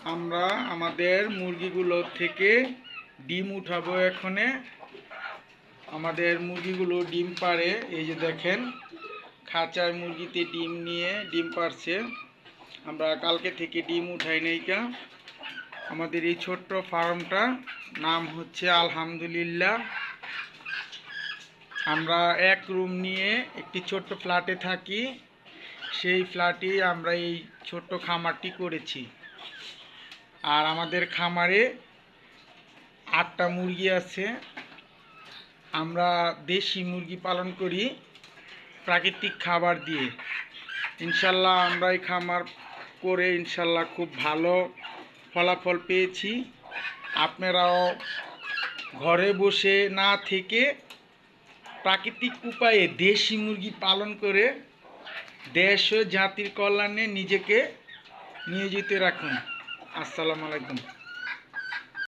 আমরা আমাদের মুরগিগুলো থেকে ডিম উঠাবো। এখানে আমাদের মুরগিগুলো ডিম পাড়ে, এই যে দেখেন খাঁচায় মুরগিতে ডিম নিয়ে ডিম পাড়ছে। আমরা কালকে থেকে ডিম উঠাই নাইকা। আমাদের এই ছোট্ট ফার্মটা নাম হচ্ছে আলহামদুলিল্লাহ। আমরা এক রুম নিয়ে একটি ছোট্ট ফ্ল্যাটে থাকি। সেই ফ্ল্যাটেই আমরা এই ছোট্ট খামারটি করেছি। আর আমাদের খামারে 8টা মুরগি আছে। আমরা দেশি মুরগি পালন করি প্রাকৃতিক খাবার দিয়ে। ইনশাল্লাহ আমরা এই খামার করে ইনশাল্লাহ খুব ভালো ফলাফল পেয়েছি। আপনারাও ঘরে বসে না থেকে প্রাকৃতিক উপায়ে দেশি মুরগি পালন করে দেশ ও জাতির কল্যাণে নিজেকে নিয়োজিত রাখুন। আসসালামু আলাইকুম।